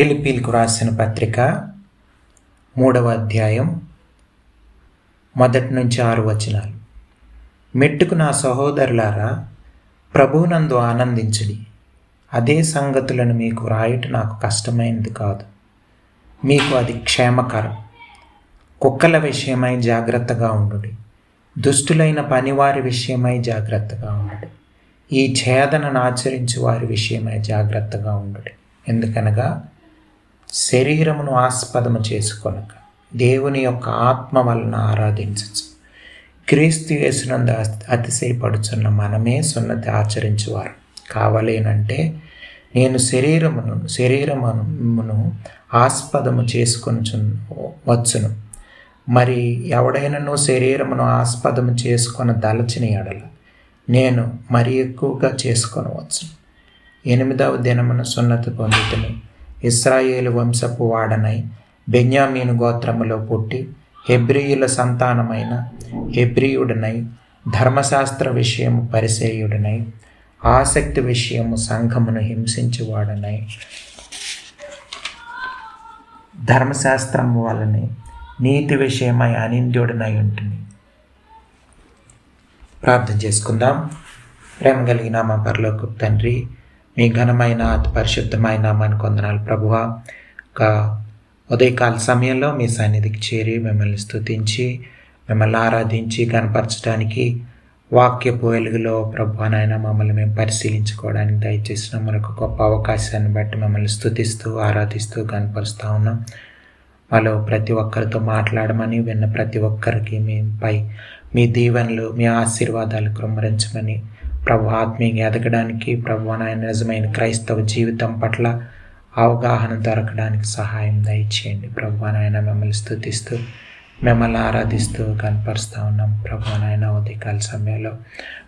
ఫిలిప్పీలకు రాసిన పత్రిక 3వ అధ్యాయం 1 నుంచి 6 వచనాలు. మెట్టుకు నా సహోదరులారా, ప్రభువునందు ఆనందించుడి. అదే సంగతులను మీకు రాయుట నాకు కష్టమైనది కాదు, మీకు అది క్షేమకరం. కుక్కల విషయమై జాగ్రత్తగా ఉండుడి, దుష్టులైన పనివారి విషయమై జాగ్రత్తగా ఉండుడి, ఈ ఛేదనను ఆచరించు వారి విషయమై జాగ్రత్తగా ఉండుడి. ఎందుకనగా శరీరమును ఆస్పదము చేసుకొనక దేవుని యొక్క ఆత్మ వలన ఆరాధించచ్చు. క్రీస్తు యేసునందు అతిశయపడుచున్న మనమే సున్నతి ఆచరించువారు కావలేనంటే, నేను శరీరమును ఆస్పదము చేసుకొని వచ్చును. మరి ఎవడైనను శరీరమును ఆస్పదము చేసుకొని దలచిన ఎడల నేను మరి ఎక్కువగా చేసుకొనవచ్చు. 8వ దినమున సున్నతి పొందుతుని ఇశ్రాయేలు వంశపు వాడనై బెన్యామీను గోత్రములో పుట్టి హెబ్రీయుల సంతానమైన హెబ్రీయుడనై ధర్మశాస్త్ర విషయము పరిసేయుడనై ఆసక్తి విషయము సంఘమును హింసించువాడనై ధర్మశాస్త్రము వలనే నీతి విషయమై అనింద్యుడనై ఉంటుంది. ప్రార్థన చేసుకుందాం. ప్రేమ కలిగిన మా పరలోకపు తండ్రి, మీ ఘనమైన అతి పరిశుద్ధమైన నామానికి వందనాలు ప్రభువా. ఒక ఉదయకాల సమయంలో మీ సన్నిధికి చేరి మిమ్మల్ని స్తుతించి మిమ్మల్ని ఆరాధించి కనపరచడానికి వాక్యపు వెలుగులో ప్రభువా నాయన మమ్మల్ని మేము పరిశీలించుకోవడానికి దయచేసిన మనకు గొప్ప అవకాశాన్ని బట్టి మిమ్మల్ని స్తుతిస్తూ ఆరాధిస్తూ కనపరుస్తూ ఉన్నాం. మాలో ప్రతి ఒక్కరితో మాట్లాడమని, విన్న ప్రతి ఒక్కరికి మేపై మీ దీవెనలు మీ ఆశీర్వాదాలు కృమ్మరించమని, ప్రభు ఆత్మీయంగా ఎదగడానికి, ప్రభు నాయన నిజమైన క్రైస్తవ జీవితం పట్ల అవగాహన దొరకడానికి సహాయం దయచేయండి. ప్రభు నాయన మిమ్మల్ని స్తుతిస్తూ మిమ్మల్ని ఆరాధిస్తూ కనపరుస్తూ ఉన్నాం. ప్రభు నాయన ఉదయకాల సమయంలో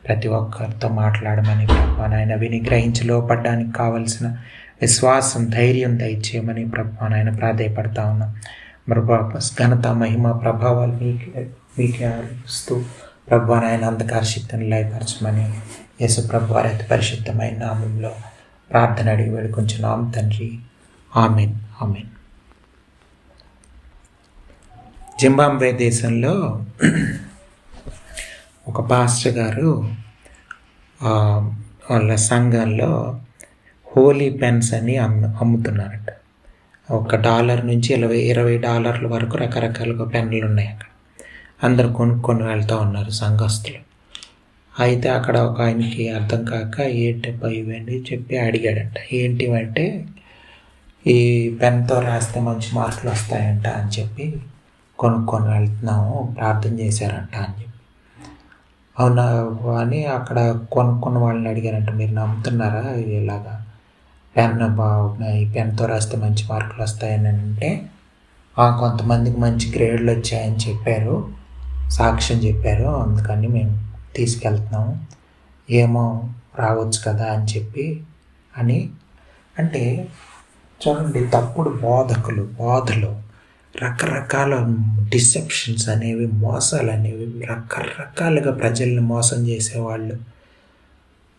ప్రతి ఒక్కరితో మాట్లాడమని, ప్రభు నాయన విని గ్రహించి లోపడడానికి కావలసిన విశ్వాసం ధైర్యం దయచేయమని ప్రభు నాయన ప్రాధేయపడతా ఉన్నాం. ఘనత మహిమ ప్రభావాలు మీకే ఆరోపిస్తూ ప్రభు నాయన అంధకార శక్తిని లయపరచమని యేసు ప్రభు వారి అతి పరిశుద్ధమైన నామంలో ప్రార్థన అడిగి వేడుకొంచున్నాం తండ్రి. Amen, amen. జింబాబ్వే దేశంలో ఒక పాస్టర్ గారు వాళ్ళ సంఘంలో హోలీ పెన్స్ అని అమ్ముతున్నారట. $1 నుంచి $20 వరకు రకరకాలుగా పెన్నులు ఉన్నాయి. అక్కడ అందరు కొనుక్కొని వెళ్తూ ఉన్నారు సంఘస్థులు. అయితే అక్కడ ఒక ఆయనకి అర్థం కాక ఏంటబ్బా ఇవన్నీ చెప్పి అడిగాడంట. ఏంటివంటే, ఈ పెన్తో రాస్తే మంచి మార్కులు వస్తాయంట అని చెప్పి కొనుక్కొని వెళ్తున్నాము, ప్రార్థన చేశారంట అని చెప్పి. అవునా అని అక్కడ కొనుక్కున్న వాళ్ళని అడిగారంట, మీరు నమ్ముతున్నారా ఇలాగా ఈ పెన్తో రాస్తే మంచి మార్కులు వస్తాయని అంటే, కొంతమందికి మంచి గ్రేడ్లు వచ్చాయని చెప్పారు, సాక్ష్యం చెప్పారు, అందుకని మేము తీసుకెళ్తున్నాము, ఏమో రావచ్చు కదా అని చెప్పి అని అంటే, చూడండి, తప్పుడు బోధలు రకరకాల డిసెప్షన్స్ అనేవి, మోసాలు అనేవి, రకరకాలుగా ప్రజల్ని మోసం చేసేవాళ్ళు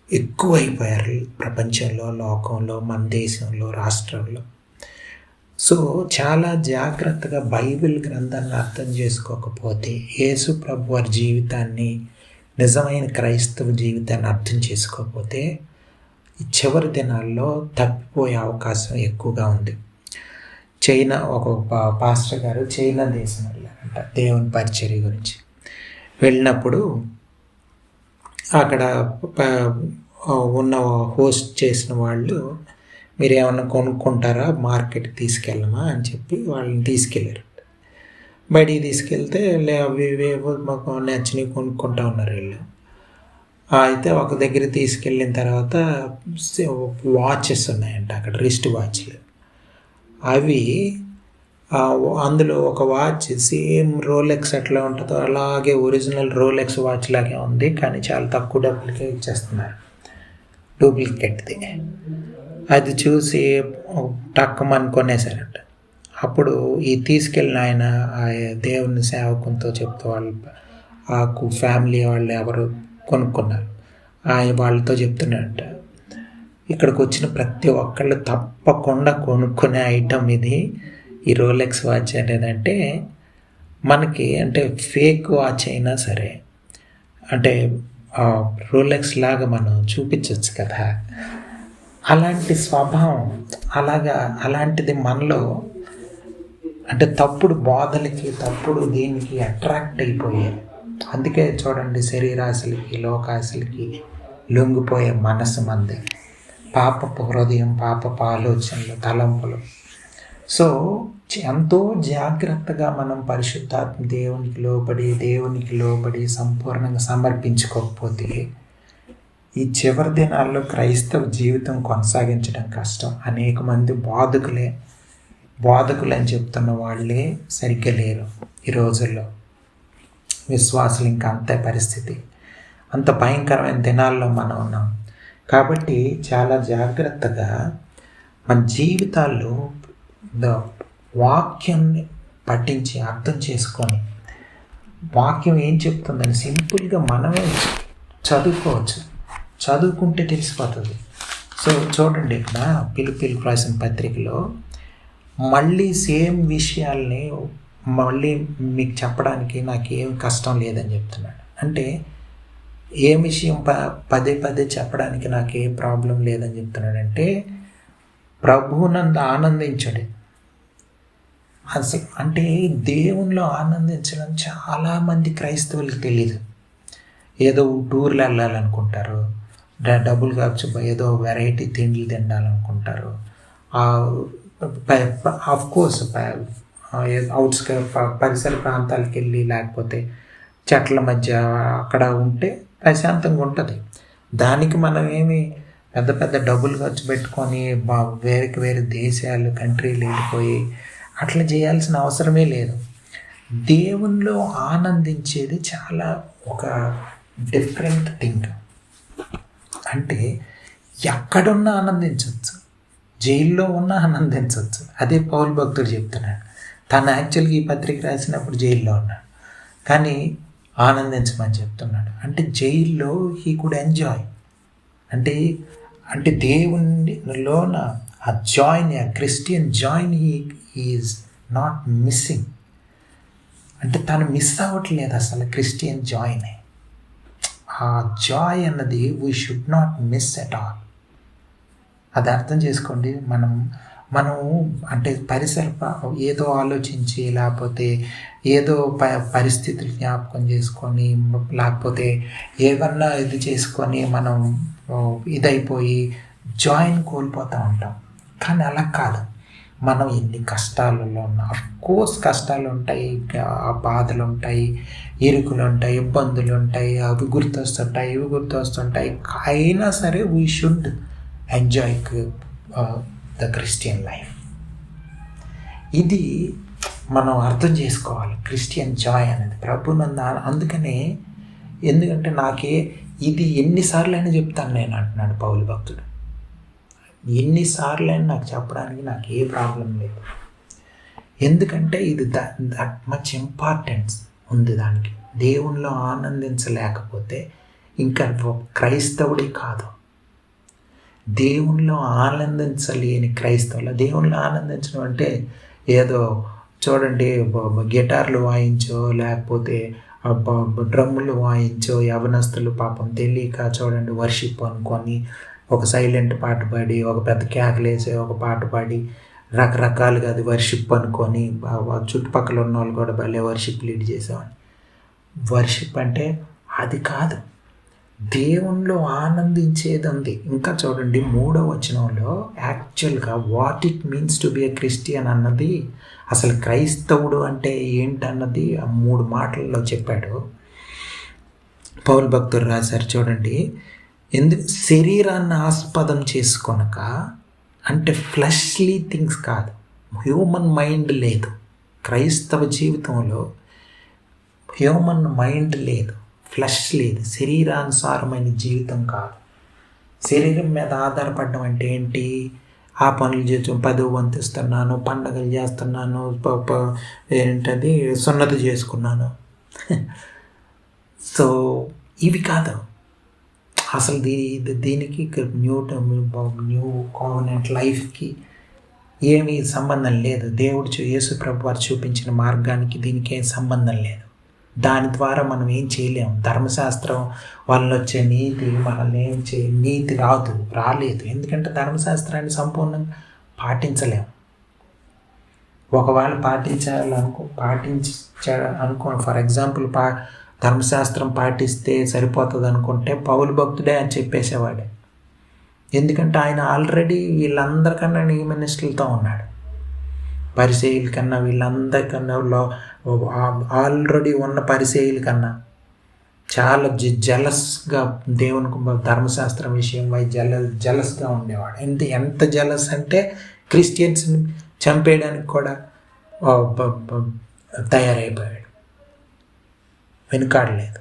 ఎక్కువైపోయారు ప్రపంచంలో, లోకంలో, మన దేశంలో, రాష్ట్రంలో. సో చాలా జాగ్రత్తగా బైబిల్ గ్రంథాన్ని అర్థం చేసుకోకపోతే, యేసు ప్రభు వారి జీవితాన్ని, నిజమైన క్రైస్తవ జీవితాన్ని అర్థం చేసుకోకపోతే ఈ చివరి దినాల్లో తప్పిపోయే అవకాశం ఎక్కువగా ఉంది. చైనా ఒక పాస్టర్ గారు చైనా దేశం వెళ్ళారంట దేవుని పరిచర్య గురించి. వెళ్ళినప్పుడు అక్కడ ఉన్న హోస్ట్ చేసిన వాళ్ళు, మీరు ఏమన్నా కొనుక్కుంటారా, మార్కెట్కి తీసుకెళ్ళమా అని చెప్పి వాళ్ళని తీసుకెళ్ళారు. బయటికి తీసుకెళ్తే అవి ఇవేవో మాకు నచ్చినవి కొనుక్కుంటా ఉన్నారు వీళ్ళు. అయితే ఒక దగ్గర తీసుకెళ్ళిన తర్వాత వాచెస్ ఉన్నాయంట అక్కడ, రిస్ట్ వాచ్లు. అవి అందులో ఒక వాచ్ సేమ్ రోలెక్స్ ఎట్లా ఉంటుందో అలాగే ఒరిజినల్ రోలెక్స్ వాచ్ లాగే ఉంది, కానీ చాలా తక్కువ డబ్బులకే ఇచ్చేస్తున్నారు, డూప్లికేట్ది. అది చూసి టక్కమని కొనేసారంట. అప్పుడు ఈ తీసుకెళ్ళిన ఆయన దేవుని సేవకునితో చెప్తూ ఫ్యామిలీ వాళ్ళు ఎవరు కొనుక్కున్నారు వాళ్ళతో చెప్తున్నాడంట, ఇక్కడికి వచ్చిన ప్రతి ఒక్కళ్ళు తప్పకుండా కొనుక్కునే ఐటమ్ ఇది. ఈ రోలెక్స్ వాచ్ అనేదంటే మనకి అంటే ఫేక్ వాచ్ అయినా సరే అంటే రోలెక్స్ లాగా మనం చూపించవచ్చు కదా, అలాంటి స్వభావం అలాంటిది మనలో అంటే తప్పుడు బోధలకి తప్పుడు దీనికి అట్రాక్ట్ అయిపోయాయి. అందుకే చూడండి, శరీరాశలకి లోకాశలకి లొంగిపోయే మనసు మంది, పాపపు హృదయం, పాపపు ఆలోచనలు, తలంపులు. సో ఎంతో జాగ్రత్తగా మనం పరిశుద్ధాత్మ దేవునికి లోబడి సంపూర్ణంగా సమర్పించుకోకపోతే ఈ చివరి దినాల్లో క్రైస్తవ జీవితం కొనసాగించడం కష్టం. అనేక మంది బోధకులు అని చెప్తున్న వాళ్ళే సరిగ్గా లేరు ఈ రోజుల్లో. విశ్వాసులు ఇంకా అంతే పరిస్థితి. అంత భయంకరమైన దినాల్లో మనం ఉన్నాం. కాబట్టి చాలా జాగ్రత్తగా మన జీవితాల్లో వాక్యాన్ని పఠించి అర్థం చేసుకొని వాక్యం ఏం చెప్తుందని సింపుల్గా మనమే చదువుకోవచ్చు. చదువుకుంటే తెలిసిపోతుంది. సో చూడండి, ఇక్కడ పిలుపులకు రాసిన పత్రికలో మళ్ళీ సేమ్ విషయాల్ని మళ్ళీ మీకు చెప్పడానికి నాకేం కష్టం లేదని చెప్తున్నాడు. అంటే ఏ విషయం పదే చెప్పడానికి నాకేం ప్రాబ్లం లేదని చెప్తున్నాడంటే ప్రభువునందు ఆనందించడు. అంటే దేవునిలో ఆనందించడం చాలామంది క్రైస్తవులకు తెలియదు. ఏదో టూర్లు వెళ్ళాలనుకుంటారు, డబ్బులు ఖర్చు ఏదో వెరైటీ తిండిలు తినాలనుకుంటారు. ఆఫ్కోర్స్ పరిసర ప్రాంతాలకు వెళ్ళి లేకపోతే చెట్ల మధ్య అక్కడ ఉంటే ప్రశాంతంగా ఉంటుంది. దానికి మనం ఏమి పెద్ద డబ్బులు ఖర్చు పెట్టుకొని వేరే దేశాలు కంట్రీలు వెళ్ళిపోయి అట్లా చేయాల్సిన అవసరమే లేదు. దేవునిలో ఆనందించేది చాలా ఒక డిఫరెంట్ థింగ్. అంటే ఎక్కడున్నా ఆనందించవచ్చు, జైల్లో ఉన్నా ఆనందించవచ్చు. అదే పౌలు భక్తుడు చెప్తున్నాడు. తను యాక్చువల్గా ఈ పత్రిక రాసినప్పుడు జైల్లో ఉన్నాడు, కానీ ఆనందించమని చెప్తున్నాడు. అంటే జైల్లో హీ కుడ్ ఎంజాయ్. అంటే దేవునిలోన ఆ జాయ్ని, ఆ క్రిస్టియన్ జాయ్ని ఈజ్ నాట్ మిస్సింగ్. అంటే తను మిస్ అవ్వట్లేదు అసలు క్రిస్టియన్ జాయ్ని. ఆ జాయ్ అన్నది we should not miss at all. అది అర్థం చేసుకోండి. మనం అంటే ఏదో ఆలోచించి లేకపోతే ఏదో పరిస్థితులు జ్ఞాపకం చేసుకొని లేకపోతే ఏమన్నా ఇది చేసుకొని మనం ఇదైపోయి జాయిన్ కోల్పోతూ ఉంటాం. కానీ అలా కాదు. మనం ఎన్ని కష్టాలలో ఉన్నా, అఫ్కోర్స్ కష్టాలు ఉంటాయి, బాధలు ఉంటాయి, ఇరుకులు ఉంటాయి, ఇబ్బందులు ఉంటాయి, అవి గుర్తొస్తుంటాయి, ఇవి గుర్తొస్తుంటాయి. అయినా సరే we should enjoy the Christian life. ఇది మనం అర్థం చేసుకోవాలి. క్రిస్టియన్ జాయ్ అనేది ప్రభునందు. అందుకనే ఎందుకంటే ఇది ఎన్నిసార్లు అయినా చెప్తాను నేను అంటున్నాడు పౌలు భక్తుడు. ఎన్నిసార్లు అయినా నాకు చెప్పడానికి నాకు ఏ ప్రాబ్లం లేదు. ఎందుకంటే ఇది దట్ మచ్ ఇంపార్టెన్స్ ఉంది దానికి. దేవునిలో ఆనందించలేకపోతే ఇంకా క్రైస్తవుడే కాదు. దేవునిలో ఆనందించలేని క్రైస్తవులు. దేవునిలో ఆనందించడం అంటే ఏదో చూడండి గిటార్లు వాయించో లేకపోతే డ్రమ్ములు వాయించో యవనస్తులు పాపం తెలియక చూడండి వర్షిప్ అనుకొని ఒక సైలెంట్ పాట పాడి ఒక పెద్ద కేకలేసి ఒక పాట పాడి రకరకాలుగా అది వర్షిప్ అనుకొని చుట్టుపక్కల ఉన్న వాళ్ళు కూడా భలే వర్షిప్ లీడ్ చేసామని. వర్షిప్ అంటే అది కాదు, దేవునిలో ఆనందించేది ఉంది. ఇంకా చూడండి 3వ వచనంలో యాక్చువల్గా what it means to be a Christian అన్నది, అసలు క్రైస్తవుడు అంటే ఏంటన్నది ఆ 3 మాటల్లో చెప్పాడు. పౌలు భక్తుడు రాశారు చూడండి. శరీరాన్ని ఆస్పదం చేసుకొనక, అంటే ఫ్లెష్లీ థింగ్స్ కాదు, హ్యూమన్ మైండ్ లేదు క్రైస్తవ జీవితంలో. హ్యూమన్ మైండ్ లేదు, ఫ్లెష్ లేదు, శరీరానుసారమైన జీవితం కాదు. శరీరం మీద ఆధారపడడం అంటే ఏంటి? ఆ పనులు చేస్తాను, 10వ వంతు ఇస్తున్నాను, పండగలు చేస్తున్నాను, ఏంటది సున్నతి చేసుకున్నాను. సో ఇవి కాదు. అసలు దీనికి న్యూ కావనెంట్ లైఫ్కి ఏమీ సంబంధం లేదు. దేవుడు యేసు ప్రభు వారు చూపించిన మార్గానికి దీనికి ఏం సంబంధం లేదు. దాని ద్వారా మనం ఏం చేయలేము. ధర్మశాస్త్రం వల్ల వచ్చే నీతి మనల్ని నీతి రాలేదు. ఎందుకంటే ధర్మశాస్త్రాన్ని సంపూర్ణంగా పాటించలేము. ఒకవేళ పాటించాలనుకో ఫర్ ఎగ్జాంపుల్ ధర్మశాస్త్రం పాటిస్తే సరిపోతుంది అనుకుంటే పౌలు భక్తుడే అని చెప్పేసేవాడే. ఎందుకంటే ఆయన ఆల్రెడీ వీళ్ళందరికన్నా నియమనిష్టలతో ఉన్నాడు. పరిచయుల కన్నా వీళ్ళందరికన్నా ఆల్రెడీ ఉన్న పరిచయుల కన్నా చాలా జలస్గా దేవునికి ధర్మశాస్త్రం విషయం జలస్గా ఉండేవాడు. ఎంత జలస్ అంటే క్రిస్టియన్స్ని చంపేయడానికి కూడా తయారైపోయాడు, వెనుకాడలేదు.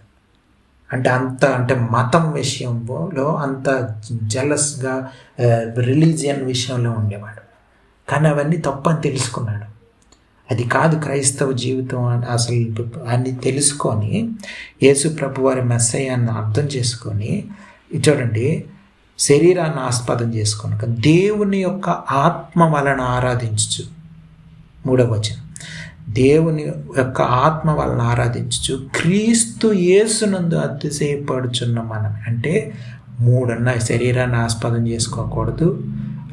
అంటే మతం విషయంలో అంత జలస్గా రిలీజియన్ విషయంలో ఉండేవాడు. కానీ అవన్నీ తప్పని తెలుసుకున్నాడు. అది కాదు క్రైస్తవ జీవితం అసలు అని తెలుసుకొని యేసు ప్రభు వారి మెస్సయ్యాన్ని అర్థం చేసుకొని చూడండి, శరీరాన్ని ఆస్పదం చేసుకొని దేవుని యొక్క ఆత్మ వలన ఆరాధించు. 3వ వచనం, దేవుని యొక్క ఆత్మ వలన ఆరాధించు క్రీస్తు యేసునందు అతిశయపడుచున్న మనం. అంటే 3 శరీరాన్ని ఆస్పదం చేసుకోకూడదు,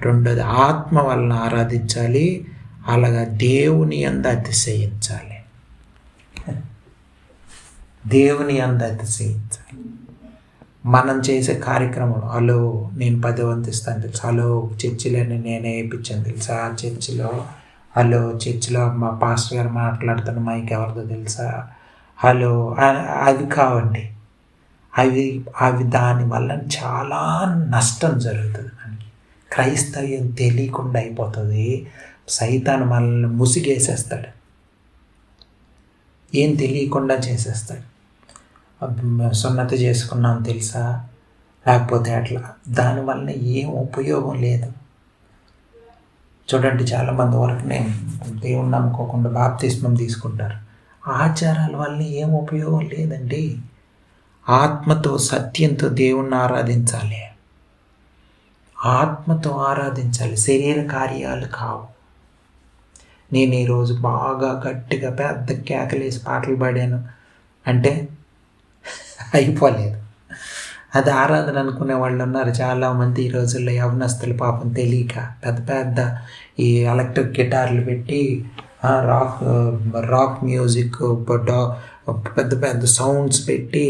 2ది ఆత్మ వలన ఆరాధించాలి, అలాగా దేవుని యందు అతిశయించాలి. దేవుని యందు అతిశయించాలి. మనం చేసే కార్యక్రమం, హలో నేను 10 వంతిస్తాను తెలుసా, హలో చర్చిలోనే నేనే వేయించాను తెలుసా, చర్చిలో మా పాస్టర్ గారు మాట్లాడుతున్న మైక్ ఎవరిదో తెలుసా, హలో అవి కావండి. అవి దానివల్ల చాలా నష్టం జరుగుతుంది. మనకి క్రైస్తవ్యం తెలియకుండా అయిపోతుంది. సైతాను మనల్ని ముసిగేసేస్తాడు, ఏం తెలియకుండా చేసేస్తాడు. సున్నతి చేసుకున్నాం తెలుసా, లేకపోతే అట్లా, దానివల్ల ఏం ఉపయోగం లేదు. చూడండి, చాలామంది వరకు నేను దేవుణ్ణి నమ్ముకోకుండా బాప్తిస్మం తీసుకుంటారు. ఆచారాల వల్ల ఏం ఉపయోగం లేదండి. ఆత్మతో సత్యంతో దేవుణ్ణి ఆరాధించాలి, ఆత్మతో ఆరాధించాలి, శరీర కార్యాలు కావు. నేను ఈరోజు బాగా గట్టిగా పెద్ద కేకలేసి పాటలు పాడాను అంటే అయిపోలేదు. అది ఆరాధన అనుకునే వాళ్ళు ఉన్నారు చాలామంది ఈ రోజుల్లో. యవనస్తులు పాపం తెలియక పెద్ద ఈ ఎలక్ట్రిక్ గిటార్లు పెట్టి రాక్ మ్యూజిక్ పెద్ద సౌండ్స్ పెట్టి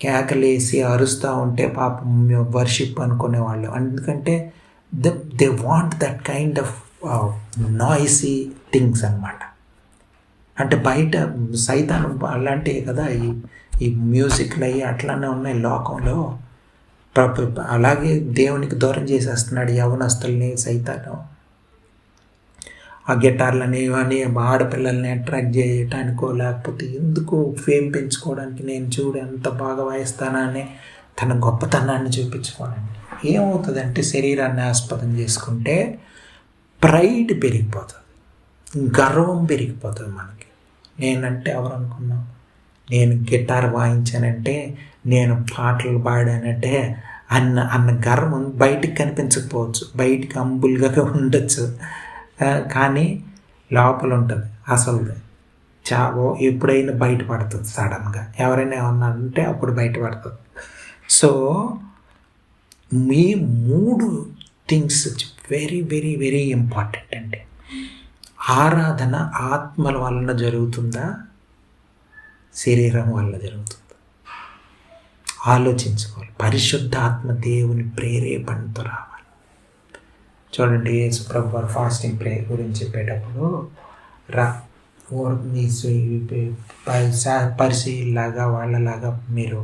కేకలేసి అరుస్తూ ఉంటే పాపం వర్షిప్ అనుకునేవాళ్ళు. ఎందుకంటే they want that kind of noisy things అన్నమాట. అంటే బయట సైతాను అలాంటివి కదా ఈ మ్యూజిక్లు అయ్యి అట్లానే ఉన్నాయి లోకంలో. అలాగే దేవునికి దూరం చేసేస్తున్నాడు యవనస్తుల్ని సైతాను. ఆ గిటార్లని ఇవన్నీ ఆడపిల్లల్ని అట్రాక్ట్ చేయటానికో, లేకపోతే ఎందుకు ఫేమ్ పెంచుకోవడానికి, నేను చూడు ఎంత బాగా వాయిస్తానని తన గొప్పతనాన్ని చూపించుకోవడానికి. ఏమవుతుందంటే శరీరాన్ని ఆస్పదం చేసుకుంటే ప్రైడ్ పెరిగిపోతుంది, గర్వం పెరిగిపోతుంది మనకి. నేనంటే ఎవరు అనుకున్నాం, నేను గిటార్ వాయించానంటే, నేను పాటలు పాడానంటే అన్న గర్వం బయటికి కనిపించకపోవచ్చు, బయటికి అంబుల్గా ఉండొచ్చు, కానీ లోపల ఉంటుంది అసలు ఎప్పుడైనా బయటపడుతుంది సడన్గా. ఎవరైనా ఏమన్నా అంటే అప్పుడు బయటపడుతుంది. సో మీ 3 things very very very important అండి. ఆరాధన ఆత్మల వలన జరుగుతుందా, శరీరం వల్ల జరుగుతుందా? ఆలోచించుకోవాలి. పరిశుద్ధ ఆత్మ దేవుని ప్రేరేపణతో రావాలి. చూడండి, యేసు ప్రభు వారు ఫాస్టింగ్ ప్రేయర్ గురించి చెప్పేటప్పుడు పరిశీలాగా వాళ్ళలాగా మీరు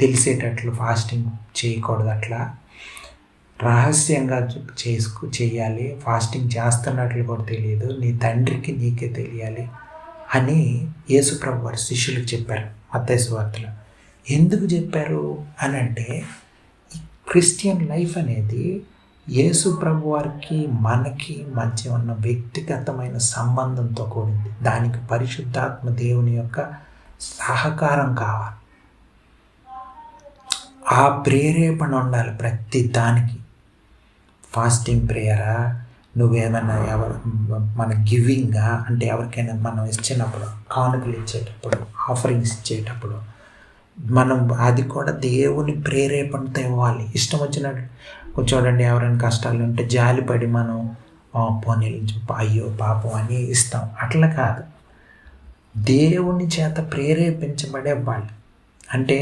తెలిసేటట్లు ఫాస్టింగ్ చేయకూడదు, అట్లా రహస్యంగా చేయాలి. ఫాస్టింగ్ చేస్తున్నట్లు కూడా తెలియదు, నీ తండ్రికి నీకే తెలియాలి అని యేసు ప్రభు వారి శిష్యులకు చెప్పారు మత్తయి సువార్తలో. ఎందుకు చెప్పారు అని అంటే, క్రిస్టియన్ లైఫ్ అనేది యేసు ప్రభు వారికి మనకి మధ్య ఉన్న వ్యక్తిగతమైన సంబంధంతో కూడింది. దానికి పరిశుద్ధాత్మ దేవుని యొక్క సహకారం కావాలి. ఆ ప్రేరేపణ ఉండాలి ప్రతి దానికి. ఫాస్టింగ్ ప్రేయరా, నువ్వేమన్నా మన గివింగా అంటే ఎవరికైనా మనం ఇచ్చినప్పుడు, కానుకలు ఇచ్చేటప్పుడు, ఆఫరింగ్స్ ఇచ్చేటప్పుడు మనం అది కూడా దేవుని ప్రేరేపణతో ఇవ్వాలి. ఇష్టం వచ్చినట్టు చూడండి, ఎవరైనా కష్టాలు ఉంటే జాలిపడి మనం పోనీ అయ్యో పాపం అని ఇస్తాం. అట్లా కాదు, దేవుని చేత ప్రేరేపించబడే వాళ్ళు. అంటే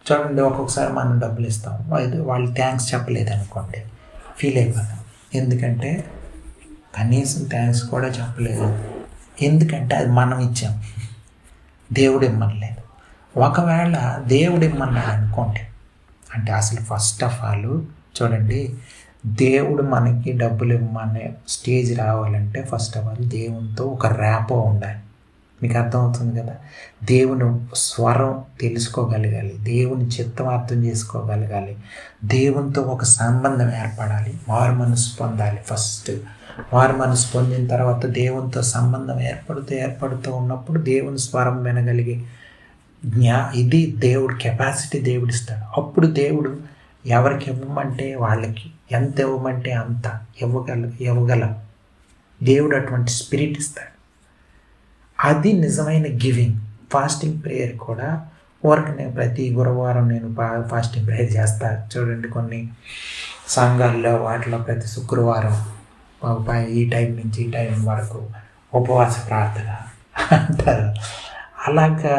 చూడండి, ఒక్కొక్కసారి మనం డబ్బులు ఇస్తాం, వాళ్ళు థ్యాంక్స్ చెప్పలేదు అనుకోండి, ఫీల్ అయిపోతాం. ఎందుకంటే కనీసం థ్యాంక్స్ కూడా చెప్పలేదు. ఎందుకంటే అది మనం ఇచ్చాం, దేవుడు ఇమ్మనలేదు. ఒకవేళ దేవుడు ఇమ్మన్నాడు అనుకోండి, అంటే అసలు ఫస్ట్ ఆఫ్ ఆల్ చూడండి, దేవుడు మనకి డబ్బులు ఇమ్మనే స్టేజ్ రావాలంటే ఫస్ట్ ఆఫ్ ఆల్ దేవునితో ఒక ర్యాపో ఉండాలి. మీకు అర్థమవుతుంది కదా. దేవుని స్వరం తెలుసుకోగలగాలి, దేవుని చిత్తం అర్థం చేసుకోగలగాలి, దేవునితో ఒక సంబంధం ఏర్పడాలి, మారు మనసు పొందాలి. ఫస్ట్ మారు మనసు పొందిన తర్వాత దేవునితో సంబంధం ఏర్పడుతూ ఉన్నప్పుడు దేవుని స్వరం వినగలిగే ఇది దేవుడు కెపాసిటీ దేవుడు ఇస్తాడు. అప్పుడు దేవుడు ఎవరికి ఇవ్వమంటే వాళ్ళకి, ఎంత ఇవ్వమంటే అంత ఇవ్వగల దేవుడు అటువంటి స్పిరిట్ ఇస్తాడు. అది నిజమైన గివింగ్. ఫాస్టింగ్ ప్రేయర్ కూడా నేను ప్రతి గురువారం నేను ఫాస్టింగ్ ప్రేయర్ చేస్తాను. చూడండి, కొన్ని సంఘాల్లో వాటిలో ప్రతి శుక్రవారం ఈ టైం నుంచి ఈ టైం వరకు ఉపవాస ప్రార్థన అంటారు. అలాగా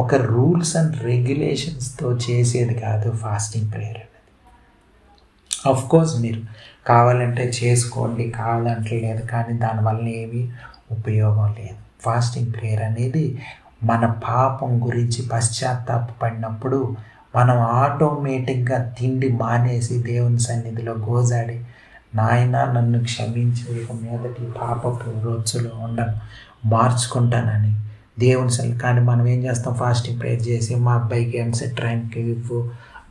ఒక రూల్స్ అండ్ రెగ్యులేషన్స్తో చేసేది కాదు ఫాస్టింగ్ ప్రేయర్ అనేది. కోర్స్ మీరు కావాలంటే చేసుకోండి, కావాలంటలేదు, కానీ దానివల్ల ఏమీ ఉపయోగం లేదు. ఫాస్టింగ్ ప్రేయర్ అనేది మన పాపం గురించి పశ్చాత్తాపడినప్పుడు మనం ఆటోమేటిక్గా తిండి మానేసి దేవుని సన్నిధిలో గోజాడి, నాయన నన్ను క్షమించి ఇక మీదటి పాపపు రోజులో ఉండను, మార్చుకుంటానని దేవుని సన్నిధి. కానీ మనం ఏం చేస్తాం, ఫాస్టింగ్ ప్రేయర్ చేసి మా అబ్బాయికి ఎంసెట్ ర్యాంక్ ఇవ్వు,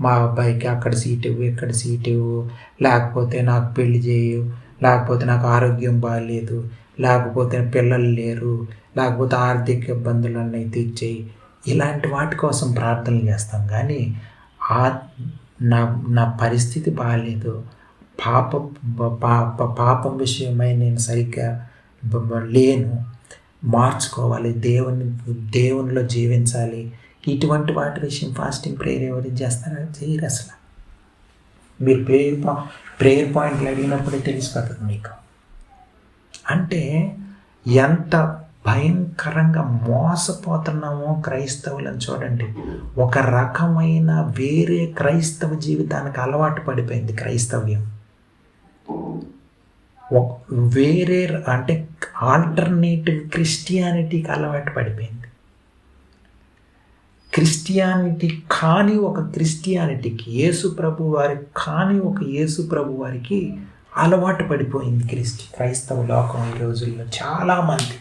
మా అబ్బాయికి అక్కడ సీట్ ఇవ్వు, ఇక్కడ సీట్ ఇవ్వు, లేకపోతే నాకు పెళ్లి చేయు, లేకపోతే నాకు ఆరోగ్యం బాగాలేదు, లేకపోతే పిల్లలు లేరు, లేకపోతే ఆర్థిక ఇబ్బందులన్నీ తీర్చేయి, ఇలాంటి వాటి కోసం ప్రార్థనలు చేస్తాం. కానీ నా పరిస్థితి బాగాలేదు, పాపం విషయమై నేను సరిగ్గా లేను, మార్చుకోవాలి, దేవునిలో జీవించాలి, ఇటువంటి వాటి విషయం ఫాస్టింగ్ ప్రేయర్ ఎవరు చేస్తారా? చేయరు అసలు. మీరు ప్రేయర్ పాయింట్లు అడిగినప్పుడే తెలిసిపోతుంది మీకు. అంటే ఎంత భయంకరంగా మోసపోతున్నామో క్రైస్తవులను చూడండి. ఒక రకమైన వేరే క్రైస్తవ జీవితానికి అలవాటు పడిపోయింది క్రైస్తవ్యం. వేరే అంటే ఆల్టర్నేటివ్ క్రిస్టియానిటీకి అలవాటు పడిపోయింది. క్రిస్టియానిటీ కాని ఒక క్రిస్టియానిటీకి, యేసు ప్రభు వారికి కాని ఒక యేసు ప్రభు వారికి అలవాటు పడిపోయింది క్రైస్తవ లోకం. ఈ రోజుల్లో చాలామంది,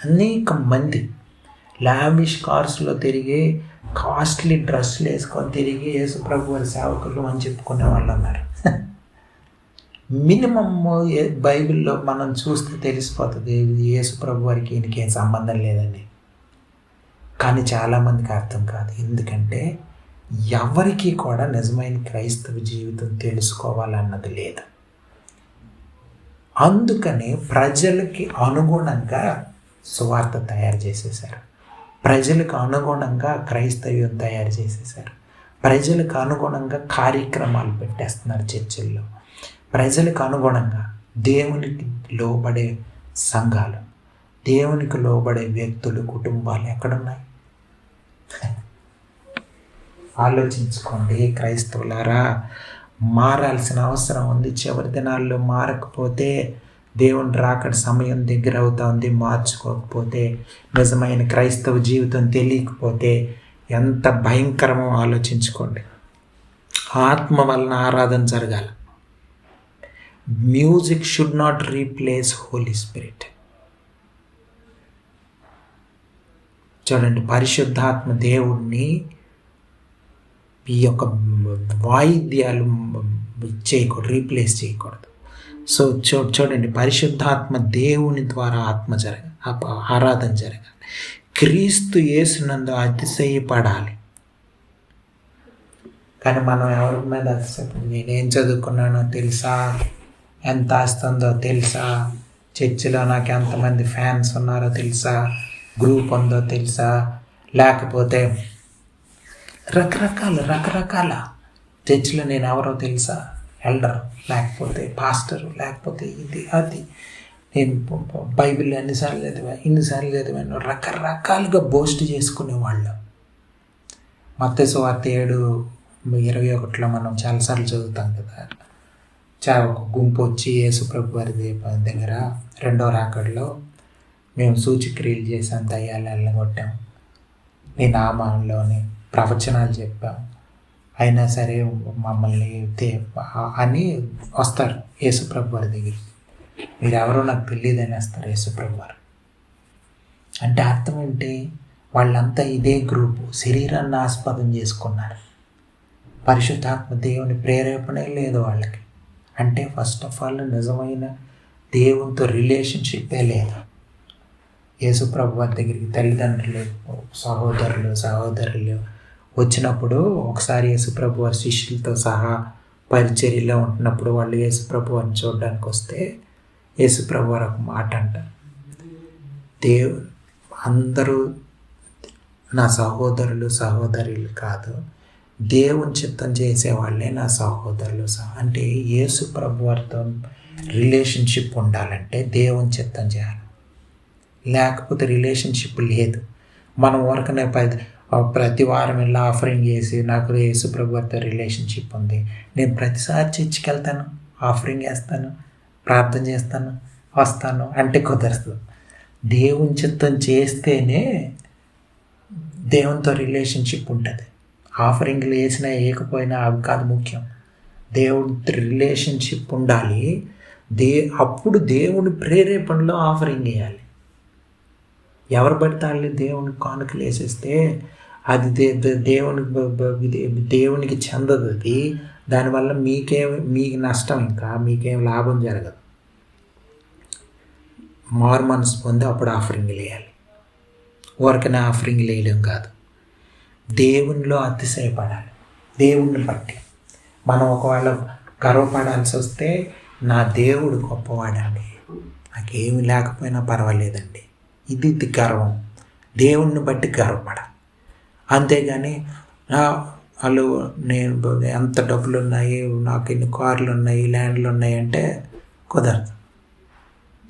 అనేక మంది లావిష్ కార్స్లో తిరిగి, కాస్ట్లీ డ్రెస్సులు వేసుకొని తిరిగి యేసు ప్రభు వారి సేవకులు అని చెప్పుకునే వాళ్ళు ఉన్నారు. మినిమమ్ బైబిల్లో మనం చూస్తే తెలిసిపోతుంది యేసు ప్రభు వారికి ఈయనకేం సంబంధం లేదని. కానీ చాలామందికి అర్థం కాదు. ఎందుకంటే ఎవరికి కూడా నిజమైన క్రైస్తవ జీవితం తెలుసుకోవాలన్నది లేదు. అందుకని ప్రజలకి అనుగుణంగా సువార్త తయారు చేసేసారు, ప్రజలకు అనుగుణంగా క్రైస్తవ్యం తయారు చేసేసారు, ప్రజలకు అనుగుణంగా కార్యక్రమాలు పెట్టేస్తున్నారు చర్చిల్లో, ప్రజలకు అనుగుణంగా దేవునికి లోబడే సంఘాలు, దేవునికి లోబడే వ్యక్తులు, కుటుంబాలు ఎక్కడున్నాయి? ఆలోచించుకోండి క్రైస్తవులారా, మారాల్సిన అవసరం ఉంది. చివరి దినాల్లో మారకపోతే దేవుని రాకడ సమయం దగ్గర అవుతుంది. మార్చుకోకపోతే, నిజమైన క్రైస్తవ జీవితం తెలియకపోతే ఎంత భయంకరమో ఆలోచించుకోండి. ఆత్మ వలన ఆరాధన జరగాలి. Music should not replace holy spirit. చూడండి, పరిశుద్ధాత్మ దేవుణ్ణి ఈ యొక్క వాయిద్యాలు చేయకూడదు, రీప్లేస్ చేయకూడదు. సో చూడండి, పరిశుద్ధాత్మ దేవుని ద్వారా ఆరాధన జరగాలి. క్రీస్తు యేసునందు అతిశయపడాలి. కానీ మనం ఎవరి మీద అతిశయపడి నేనేం చదువుకున్నానో తెలుసా, ఎంత ఆస్తుందో తెలుసా, చర్చిలో నాకు ఎంతమంది ఫ్యాన్స్ ఉన్నారో తెలుసా, గ్రూప్ ఉందో తెలుసా, లేకపోతే రకరకాల చర్చిలో నేను ఎవరో తెలుసా, ఎల్డర్, లేకపోతే పాస్టర్, లేకపోతే ఇది అది, నేను బైబిల్ ఇన్నిసార్లు చదివాను రకరకాలుగా బోస్ట్ చేసుకునేవాళ్ళు. మత్తయి సువార్త 7:21 మనం చాలాసార్లు చదువుతాం కదా. ఒక గుంపు వచ్చి యేసు ప్రభు వారి దగ్గర రెండో రాకడలో మేము సూచక్రియలు చేసాం, దయ్యాలు వెళ్ళగొట్టాం, నీ నామంలోని ప్రవచనాలు చెప్పాం, అయినా సరే మమ్మల్ని అని వస్తారు యేసు ప్రభు వారి దగ్గరికి. మీరెవరో నాకు తెలియదు అనేస్తారు యేసు ప్రభు వారు. అంటే అర్థం ఏంటి? వాళ్ళంతా ఇదే గ్రూపు, శరీరాన్ని ఆస్పదం చేసుకున్నారు. పరిశుద్ధాత్మ దేవుని ప్రేరేపణే లేదు వాళ్ళకి. అంటే ఫస్ట్ ఆఫ్ ఆల్ నిజమైన దేవునితో రిలేషన్షిప్పే లేదు. యేసు ప్రభు వారి దగ్గరికి తల్లిదండ్రులు, సహోదరులు వచ్చినప్పుడు ఒకసారి యేసు ప్రభు వారి శిష్యులతో సహా పరిచర్యలో ఉంటున్నప్పుడు వాళ్ళు యేసు ప్రభు వారిని చూడడానికి వస్తే యేసు ప్రభు వారు ఒక మాట అంటారు, అందరూ నా సహోదరులు కాదు, దేవుని చిత్తం చేసేవాళ్ళే నా సహోదరులు. అంటే యేసు ప్రభు వారితో రిలేషన్షిప్ ఉండాలంటే దేవుని చిత్తం చేయాలి, లేకపోతే రిలేషన్షిప్ లేదు. మనం ఊరకనే ప్రతి వారం వెళ్ళి ఆఫరింగ్ చేసి నాకు యేసు ప్రభు వారితో రిలేషన్షిప్ ఉంది, నేను ప్రతిసారి చర్చికి వెళ్తాను, ఆఫరింగ్ వేస్తాను, ప్రార్థన చేస్తాను, వస్తాను అంటే కుదరదు. దేవుని చిత్తం చేస్తేనే దేవునితో రిలేషన్షిప్ ఉంటుంది. ఆఫరింగ్లు వేసినా వేయకపోయినా అవి కాదు ముఖ్యం, దేవునితో రిలేషన్షిప్ ఉండాలి. అప్పుడు దేవుని ప్రేరేపణలో ఆఫరింగ్ వేయాలి. ఎవరు పడితే వాళ్ళు దేవుని కానుకలు వేసేస్తే అది దేవునికి చెందదు. అది దానివల్ల మీకు నష్టం, ఇంకా మీకేం లాభం జరగదు. మారు మనసు పొంది అప్పుడు ఆఫరింగ్లు వేయాలి. ఊరికనే ఆఫరింగ్లు వేయడం కాదు, దేవునిలో అతిశయపడాలి. దేవుణ్ణి బట్టి మనం ఒకవేళ గర్వపడాల్సి వస్తే నా దేవుడు గొప్పవాడండి, నాకేమి లేకపోయినా పర్వాలేదండి, ఇది గర్వం. దేవుణ్ణి బట్టి గర్వపడాలి. అంతేగాని వాళ్ళు నేను ఎంత డబ్బులు ఉన్నాయి, నాకు ఎన్ని కార్లు ఉన్నాయి, ల్యాండ్లు ఉన్నాయి అంటే కుదరదు.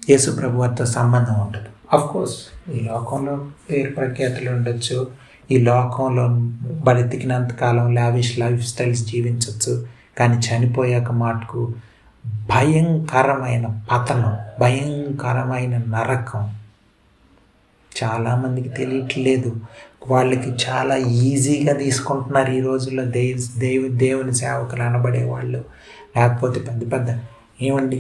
యేసు ప్రభు వారితో సంబంధం ఉండదు. అఫ్కోర్స్ ఈ లోకంలో పేరు ప్రఖ్యాతులు ఉండొచ్చు, ఈ లోకంలో బతికినంతకాలం లావిష్ లైఫ్ స్టైల్స్ జీవించవచ్చు, కానీ చనిపోయాక మాటకు భయంకరమైన పతనం, భయంకరమైన నరకం. చాలామందికి తెలియట్లేదు, వాళ్ళకి చాలా ఈజీగా తీసుకుంటున్నారు ఈ రోజుల్లో. దేవుని సేవకులు అనబడే వాళ్ళు, లేకపోతే పెద్ద ఏమండి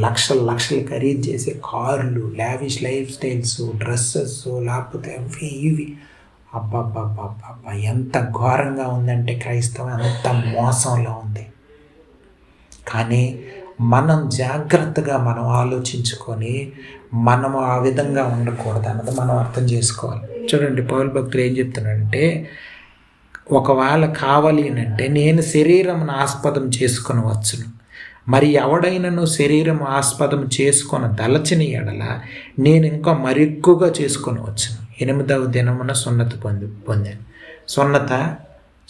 లక్షలు ఖరీదు చేసే కార్లు, లావిష్ లైఫ్ స్టైల్స్, డ్రెస్సెస్, లేకపోతే అవి ఇవి. అబ్బా ఎంత ఘోరంగా ఉందంటే క్రైస్తవం అంత మోసంలో ఉంది. కానీ మనం జాగ్రత్తగా మనం ఆలోచించుకొని మనము ఆ విధంగా ఉండకూడదు అన్నది మనం అర్థం చేసుకోవాలి. చూడండి పౌలు భక్తుడు ఏం చెప్తున్నాడంటే, ఒకవేళ కావాలి అంటే నేను శరీరమును ఆస్పదం చేసుకొని వచ్చును, మరి ఎవడైనను శరీరం ఆస్పదం చేసుకొని దలచిన ఎడల నేను ఇంకా మరెక్కువగా చేసుకొని వచ్చును. 8వ దినమున సున్నతి పొందాను.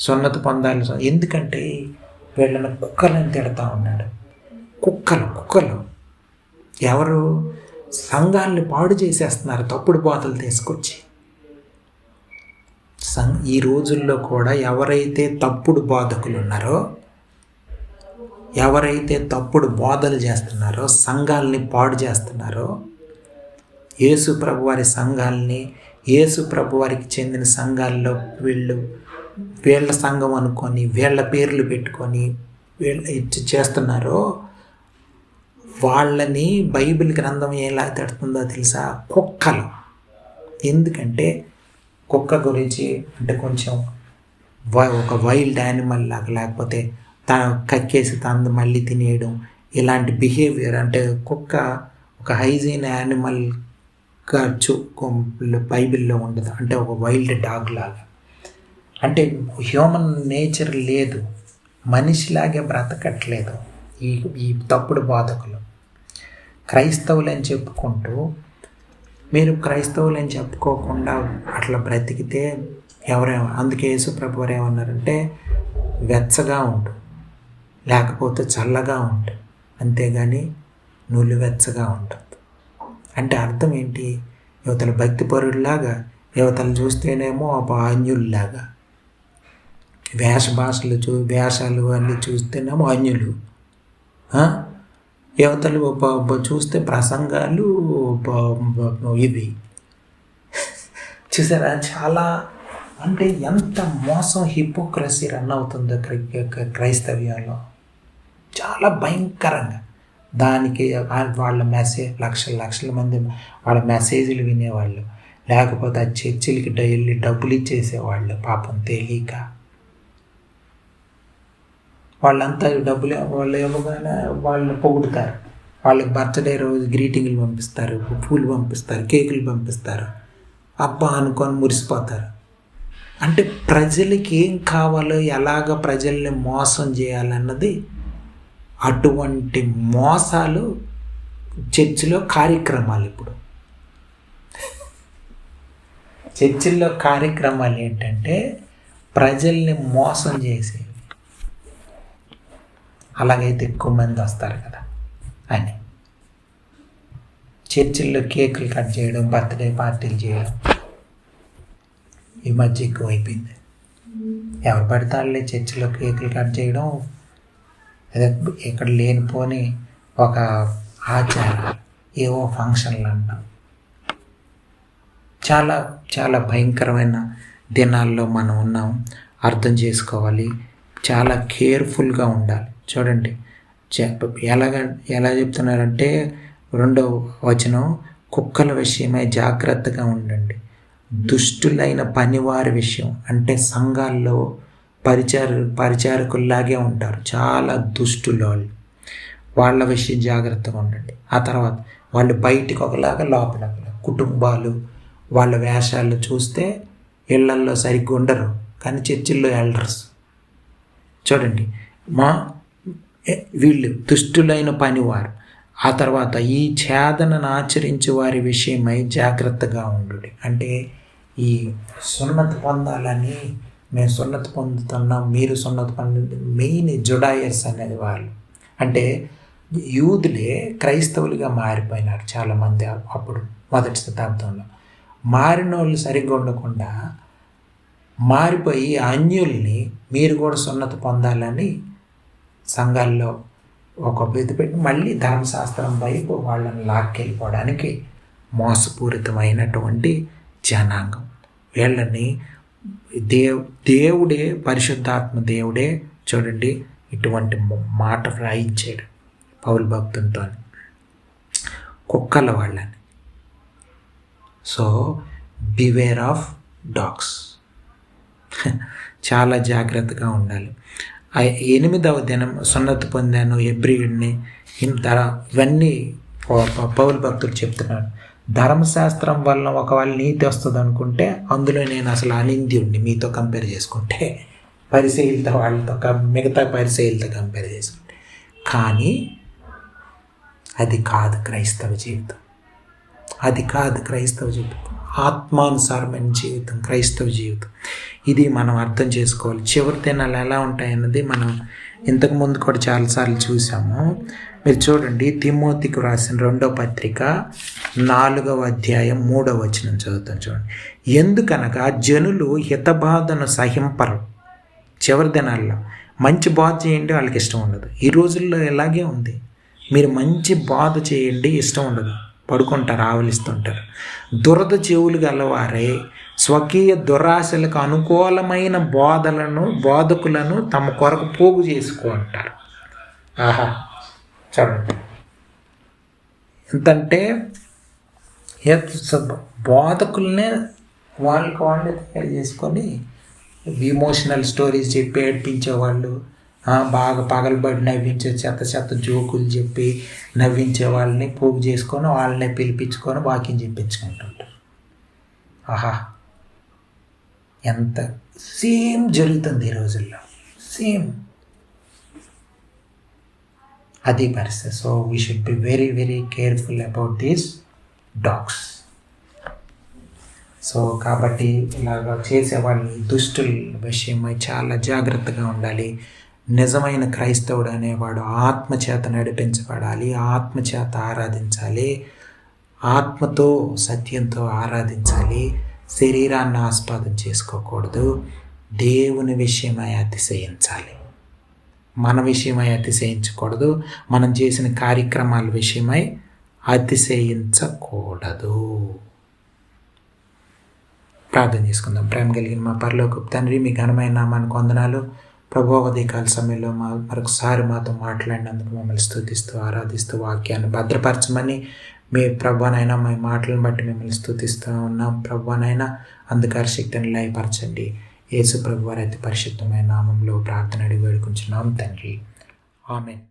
సున్నతి పొందాలి. ఎందుకంటే వీళ్ళని కుక్కలను తిడతా ఉన్నాడు. కుక్కలు ఎవరు? సంఘాలని పాడు చేసేస్తున్నారు తప్పుడు బోధలు తీసుకొచ్చి. ఈ రోజుల్లో కూడా ఎవరైతే తప్పుడు బోధకులు ఉన్నారో, ఎవరైతే తప్పుడు బోధలు చేస్తున్నారో, సంఘాలని పాడు చేస్తున్నారో, యేసు ప్రభు వారి సంఘాలని, యేసు ప్రభు వారికి చెందిన సంఘాల్లో వీళ్ళ సంఘం అనుకొని వీళ్ళ పేర్లు పెట్టుకొని చేస్తున్నారో, వాళ్ళని బైబిల్ గ్రంథం ఎలా తిడుతుందో తెలుసా? కుక్కలు. ఎందుకంటే కుక్క గురించి అంటే కొంచెం ఒక వైల్డ్ యానిమల్ లాగా, లేకపోతే కక్కేసి తను మళ్ళీ తినేయడం, ఇలాంటి బిహేవియర్. అంటే కుక్క ఒక హైజీన్ యానిమల్గా బైబిల్లో ఉండదు, అంటే ఒక వైల్డ్ డాగ్ లాగా. అంటే హ్యూమన్ నేచర్ లేదు, మనిషిలాగే బ్రతకట్లేదు ఈ ఈ తప్పుడు బోధకులు. క్రైస్తవులని చెప్పుకుంటూ మీరు క్రైస్తవులని చెప్పుకోకుండా అట్లా బ్రతికితే అందుకే యేసు ప్రభు వారు ఏమన్నారంటే వెచ్చగా ఉండు, లేకపోతే చల్లగా ఉండు, అంతేగాని నులివెచ్చగా ఉంటుంది. అంటే అర్థం ఏంటి? యువతల భక్తిపరుడిలాగా, యువతలు చూస్తేనేమో అన్యుల్లాగా, వేషాలు అన్నీ చూస్తేనేమో అన్యులు, యువతలు చూస్తే ప్రసంగాలు ఇవి. చూసారా? చాలా అంటే ఎంత మోసం, హిపోక్రసీ రన్ అవుతుందో క్రైస్తవ్యంలో, చాలా భయంకరంగా. దానికి వాళ్ళ లక్షల మంది వాళ్ళ మెసేజ్లు వినేవాళ్ళు, లేకపోతే ఆ చర్చిలకి వెళ్ళి డబ్బులు ఇచ్చేసేవాళ్ళు పాపం తెలియక. వాళ్ళంతా డబ్బులు వాళ్ళు ఇవ్వగానే వాళ్ళు పొగుడుతారు, వాళ్ళకి బర్త్డే రోజు గ్రీటింగ్లు పంపిస్తారు, పూలు పంపిస్తారు, కేకులు పంపిస్తారు, అబ్బా అనుకొని మురిసిపోతారు. అంటే ప్రజలకి ఏం కావాలో, ఎలాగ ప్రజల్ని మోసం చేయాలన్నది, అటువంటి మోసాలు చర్చిలో కార్యక్రమాలు. ఇప్పుడు చర్చిల్లో కార్యక్రమాలు ఏంటంటే ప్రజల్ని మోసం చేసేవి. అలాగైతే ఎక్కువ మంది వస్తారు కదా అని చర్చిల్లో కేకులు కట్ చేయడం, బర్త్డే పార్టీలు చేయడం ఈ మధ్య ఎక్కువ అయిపోయింది. ఎవరు పడితే వాళ్ళే చర్చిలో కేకులు కట్ చేయడం, ఇక్కడ లేనిపోని ఒక ఆచారాలు, ఏవో ఫంక్షన్లు అంటాం. చాలా చాలా భయంకరమైన దినాల్లో మనం ఉన్నాం, అర్థం చేసుకోవాలి, చాలా కేర్ఫుల్గా ఉండాలి. చూడండి ఎలా చెప్తున్నారంటే 2వ వచనం, కుక్కల విషయమై జాగ్రత్తగా ఉండండి, దుష్టులైన పనివారి విషయం. అంటే సంఘాల్లో పరిచారకుల్లాగే ఉంటారు, చాలా దుష్టులు వాళ్ళు, వాళ్ళ విషయం జాగ్రత్తగా ఉండండి. ఆ తర్వాత వాళ్ళు బయటికి ఒకలాగా లోపల కుటుంబాలు వాళ్ళ వేషాలు చూస్తే ఇళ్లల్లో సరిగ్గా ఉండరు, కానీ చర్చిల్లో ఎల్డర్స్. చూడండి వీళ్ళు దుష్టులైన పనివారు. ఆ తర్వాత ఈ ఛేదనను ఆచరించే వారి విషయమై జాగ్రత్తగా ఉండు. అంటే ఈ సున్నతి పొందాలని, మేము సున్నతి పొందుతున్నాం, మీరు సున్నతి పొందండి, మెయిన్ జుడాయర్స్ అనేది వాళ్ళు. అంటే యూదులే క్రైస్తవులుగా మారిపోయినారు చాలామంది అప్పుడు మొదటి శతాబ్దంలో. మారిన వాళ్ళు సరిగ్గా ఉండకుండా మారిపోయి అన్యుల్ని మీరు కూడా సున్నతి పొందాలని సంఘాల్లో ఒక పెట్టి మళ్ళీ ధర్మశాస్త్రం వైపు వాళ్ళని లాక్కెళ్ళిపోవడానికి మోసపూరితమైనటువంటి జనాంగం. వీళ్ళని దేవుడే, పరిశుద్ధాత్మ దేవుడే చూడండి ఇటువంటి మాట రాయించాడు పౌలు భక్తునితో, కుక్కల వాళ్ళని. సో బివేర్ ఆఫ్ డాగ్స్, చాలా జాగ్రత్తగా ఉండాలి. 8వ దినం సున్నతి పొందాను, ఎబ్రియుడిని, ఇవన్నీ పౌలు భక్తులు చెప్తున్నాడు. ధర్మశాస్త్రం వల్ల ఒకవేళ నీతి వస్తుంది అనుకుంటే అందులో నేను అసలు అనింద్యుడిని మీతో కంపేర్ చేసుకుంటే, పరిసయ్యులతో వాళ్ళతో మిగతా పరిసయ్యులతో కంపేర్ చేసుకుంటే. కానీ అది కాదు క్రైస్తవ జీవితం, అది కాదు క్రైస్తవ జీవితం, ఆత్మానుసారమైన జీవితం క్రైస్తవ జీవితం. ఇది మనం అర్థం చేసుకోవాలి. చివరి దినాలు ఎలా ఉంటాయన్నది మనం ఇంతకుముందు కూడా చాలాసార్లు చూసాము. మీరు చూడండి, తిమోతికి రాసిన 2వ పత్రిక 4వ అధ్యాయం 3వ వచనం చదువుతాం. చూడండి, ఎందుకనగా జనులు హితబాధను సహింపరు. చివరి దినాల్లో మంచి బాధ చేయండి, వాళ్ళకి ఇష్టం ఉండదు. ఈ రోజుల్లో ఇలాగే ఉంది, మీరు మంచి బాధ చేయండి, ఇష్టం ఉండదు, పడుకుంటారు, ఆవలిస్తుంటారు. దురద చెవులు గలవారే స్వకీయ దురాశలకు అనుకూలమైన బోధకులను తమ కొరకు పోగు చేసుకుంటారు. ఆహా, చూడండి ఎంతంటే బోధకులనే వాళ్ళే తయారు చేసుకొని ఇమోషనల్ స్టోరీస్ చెప్పి ఏడ్పించేవాళ్ళు, బాగా పగలబడి నవ్వించే చెత్త జోకులు చెప్పి నవ్వించే వాళ్ళని పోగు చేసుకొని వాళ్ళని పిలిపించుకొని వాకింగ్ చెప్పించుకుంటుంటారు. ఆహా, ఎంత సేమ్ జరుగుతుంది ఈ రోజుల్లో, సేమ్ అది పరిస్థితి. So we should be very very careful about these dogs. So కాబట్టి ఇలాగ చేసేవాళ్ళని దుష్టుల విషయమై చాలా జాగ్రత్తగా ఉండాలి. నిజమైన క్రైస్తవుడు అనేవాడు ఆత్మచేత నడిపించబడాలి, ఆత్మచేత ఆరాధించాలి, ఆత్మతో సత్యంతో ఆరాధించాలి. శరీరాన్ని ఆస్పదం చేసుకోకూడదు. దేవుని విషయమై అతిశయించాలి, మన విషయమై అతిశయించకూడదు, మనం చేసిన కార్యక్రమాల విషయమై అతిశయించకూడదు. ప్రార్థన చేసుకుందాం. ప్రేమ కలిగిన మా పరలోకపు తండ్రి, మీ ఘనమైన నామానికి వందనాలు. ప్రభువా, ఉదయకాల సమయంలో మరొకసారి మాతో మాట్లాడినందుకు మమ్మల్ని స్తుతిస్తూ ఆరాధిస్తూ వాక్యాన్ని భద్రపరచమని మీ ప్రభువానైనా మీ మాటలను బట్టి మిమ్మల్ని స్తుతిస్తూ ఉన్నాం. ప్రభువానైనా అంధకార శక్తిని లయపరచండి. యేసు ప్రభువారి అతి పరిశుద్ధమైన నామంలో ప్రార్థన అడిగి వేడుకుంటున్నాం తండ్రి. ఆమేన్.